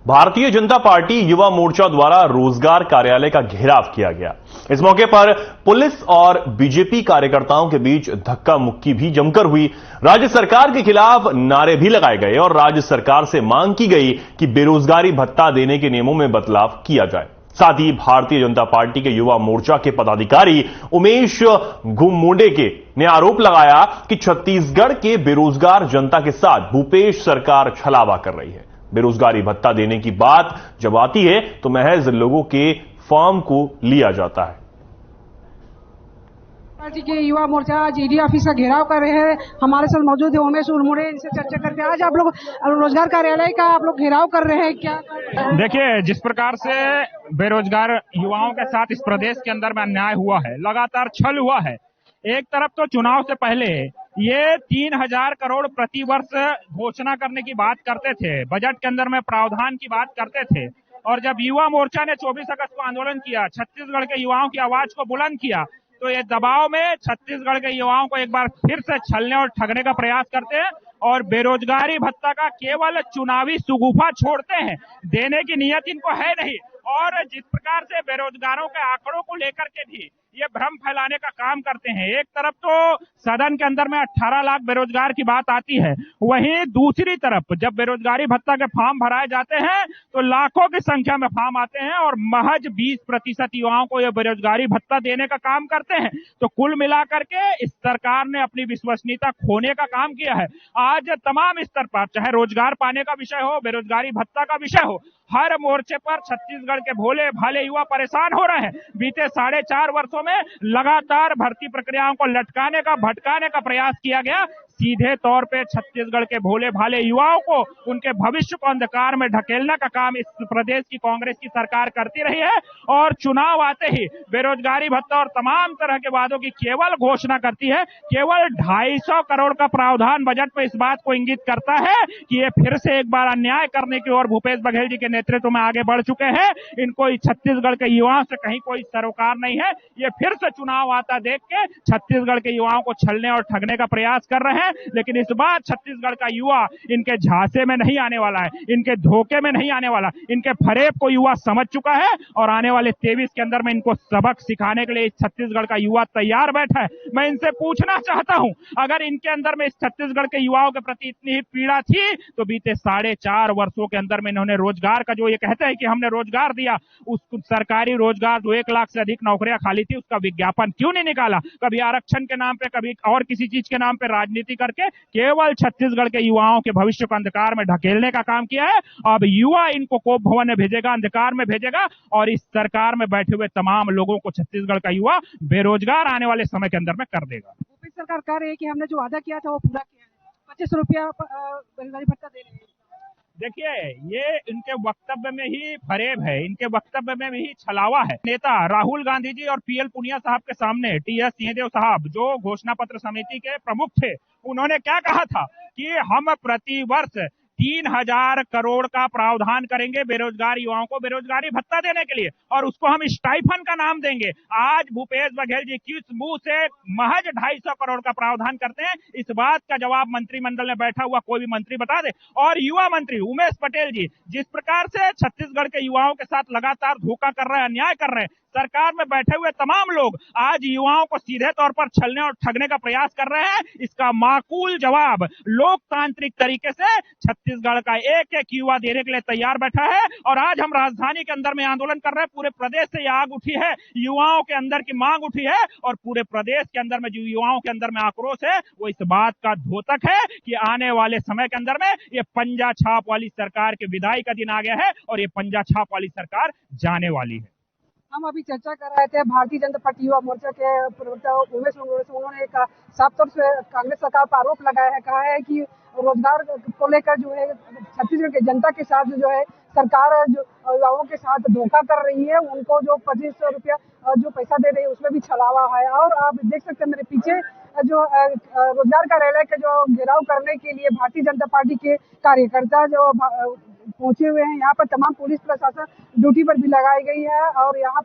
Bharatiya Janata party Yuva Morcha द्वारा रोजगार कार्यालय का घेराव किया गया। इस मौके पर पुलिस और बीजेपी कार्यकर्ताओं के बीच धक्का मुक्की भी जमकर हुई। राज्य सरकार के खिलाफ नारे भी लगाए गए और राज्य सरकार से मांग की गई कि बेरोजगारी भत्ता देने के नियमों में बदलाव किया जाए। साथ ही भारतीय जनता पार्टी के युवा मोर्चा के पदाधिकारी उमेश घुममुंडे ने आरोप लगाया कि छत्तीसगढ़ के बेरोजगार जनता के साथ भूपेश सरकार छलावा कर रही है। बेरोजगारी भत्ता देने की बात जब आती है तो महज लोगों के फॉर्म को लिया जाता है। पार्टी के युवा मोर्चा आज ईडी ऑफिस का घेराव कर रहे हैं। हमारे साथ मौजूद है उमेश घुममुंडे, इनसे चर्चा करते हैं। आज आप लोग रोजगार कार्यालय का आप लोग घेराव कर रहे हैं, क्या? देखिए, जिस प्रकार से बेरोजगार युवाओं के साथ इस प्रदेश के अंदर में अन्याय हुआ है, लगातार छल हुआ है। एक तरफ तो चुनाव से पहले ये 3,000 करोड़ प्रति वर्ष घोषणा करने की बात करते थे, बजट के अंदर में प्रावधान की बात करते थे, और जब युवा मोर्चा ने 24 अगस्त को आंदोलन किया, छत्तीसगढ़ के युवाओं की आवाज को बुलंद किया, तो ये दबाव में छत्तीसगढ़ के युवाओं को एक बार फिर से छलने और ठगने का प्रयास करते हैं और बेरोजगारी भत्ता का केवल चुनावी सुगुफा छोड़ते हैं। देने की नियत इनको है नहीं। और जिस प्रकार से बेरोजगारों के आंकड़ों को लेकर के भी ये भ्रम फैलाने का काम करते हैं। एक तरफ तो सदन के अंदर में 18 लाख बेरोजगार की बात आती है, वहीं दूसरी तरफ जब बेरोजगारी भत्ता के फॉर्म भराए जाते हैं तो लाखों की संख्या में फॉर्म आते हैं और महज 20% युवाओं को यह बेरोजगारी भत्ता देने का काम करते हैं। तो कुल मिलाकर के इस सरकार ने अपनी विश्वसनीयता खोने का काम किया है। आज तमाम स्तर पर, चाहे रोजगार पाने का विषय हो, बेरोजगारी भत्ता का विषय हो, हर मोर्चे पर छत्तीसगढ़ के भोले भाले युवा परेशान हो रहे हैं। बीते 4.5 वर्षों में लगातार भर्ती प्रक्रियाओं को लटकाने का, भटकाने का प्रयास किया गया। सीधे तौर पे छत्तीसगढ़ के भोले भाले युवाओं को, उनके भविष्य को अंधकार में ढकेलने का काम इस प्रदेश की कांग्रेस की सरकार करती रही है। और चुनाव आते ही बेरोजगारी भत्ता और तमाम तरह के वादों की केवल घोषणा करती है। केवल 250 करोड़ का प्रावधान बजट में इस बात को इंगित करता है कि ये फिर से एक बार अन्याय करने की ओर भूपेश बघेल जी के नेतृत्व में आगे बढ़ चुके हैं। इनको छत्तीसगढ़ के युवाओं से कहीं कोई सरोकार नहीं है। ये फिर से चुनाव आता देख के छत्तीसगढ़ के युवाओं को छलने और ठगने का प्रयास कर रहे हैं। लेकिन इस बार छत्तीसगढ़ का युवा इनके झांसे में नहीं आने वाला है, इनके धोखे में नहीं आने वाला। इनके फरेब को युवा समझ चुका है और आने वाले 23 के अंदर में इनको सबक सिखाने के लिए छत्तीसगढ़ का युवा तैयार बैठा है। मैं इनसे पूछना चाहता हूं, अगर इनके अंदर में इस छत्तीसगढ़ के युवाओं के प्रति इतनी ही पीड़ा थी तो बीते 4.5 वर्षों के अंदर में इन्होंने रोजगार का, जो ये कहते हैं कि हमने रोजगार दिया, उस सरकारी रोजगार जो 1 लाख से अधिक नौकरियां खाली थी, उसका विज्ञापन क्यों नहीं निकाला? कभी आरक्षण के नाम पे, कभी और किसी चीज के नाम पे राजनीति करके केवल छत्तीसगढ़ के युवाओं के भविष्य को अंधकार में ढकेलने का काम किया है। अब युवा इनको कोप भवन में भेजेगा, अंधकार में भेजेगा, और इस सरकार में बैठे हुए तमाम लोगों को छत्तीसगढ़ का युवा बेरोजगार आने वाले समय के अंदर में कर देगा। भूपेश सरकार कह रही है कि हमने जो वादा किया था वो पूरा किया है, 25 रुपया बेरोजगारी भत्ता दे रहे हैं। देखिए, ये इनके वक्तव्य में ही फरेब है, इनके वक्तव्य में भी छलावा है। नेता राहुल गांधी जी और पीएल पुनिया साहब के सामने टीएस सिंहदेव साहब, जो घोषणा पत्र समिति के प्रमुख थे, उन्होंने क्या कहा था कि हम प्रति वर्ष 3,000 करोड़ का प्रावधान करेंगे बेरोजगार युवाओं को बेरोजगारी भत्ता देने के लिए, और उसको हम स्टाइफन का नाम देंगे। आज भूपेश बघेल जी किस मुंह से महज 250 करोड़ का प्रावधान करते हैं? इस बात का जवाब मंत्रिमंडल में बैठा हुआ कोई भी मंत्री बता दे। और युवा मंत्री उमेश पटेल जी जिस प्रकार से छत्तीसगढ़ के युवाओं के साथ लगातार धोखा कर रहे हैं, अन्याय कर रहे हैं, सरकार में बैठे हुए तमाम लोग आज युवाओं को सीधे तौर पर छलने और ठगने का प्रयास कर रहे हैं। इसका माकूल जवाब लोकतांत्रिक तरीके से छत्तीसगढ़ का एक एक युवा देने के लिए तैयार बैठा है। और आज हम राजधानी के अंदर में आंदोलन कर रहे हैं, पूरे प्रदेश से यह आग उठी है, युवाओं के अंदर की मांग उठी है, और पूरे प्रदेश के अंदर में जो युवाओं के अंदर में आक्रोश है वो इस बात का द्योतक है कि आने वाले समय के अंदर में ये पंजा छाप वाली सरकार के विदाई का दिन आ गया है और ये पंजा छाप वाली सरकार जाने वाली है। हम अभी चर्चा कर रहे थे भारतीय जनता पार्टी युवा मोर्चा के प्रवक्ता उमेश घुममुंडे से। उन्होंने साफ तौर से कांग्रेस सरकार पर आरोप लगाया है, कहा है कि रोजगार को लेकर जो है छत्तीसगढ़ की जनता के साथ जो है सरकार जो युवाओं के साथ धोखा कर रही है। उनको जो 25 रुपया जो पैसा दे रही है उसमें भी छलावा है। और आप देख सकते हैं मेरे पीछे जो रोजगार कार्यालय का जो घेराव करने के लिए भारतीय जनता पार्टी के कार्यकर्ता जो पहुंचे हुए हैं, यहाँ पर तमाम पुलिस प्रशासन ड्यूटी पर भी लगाई गई है। और यहाँ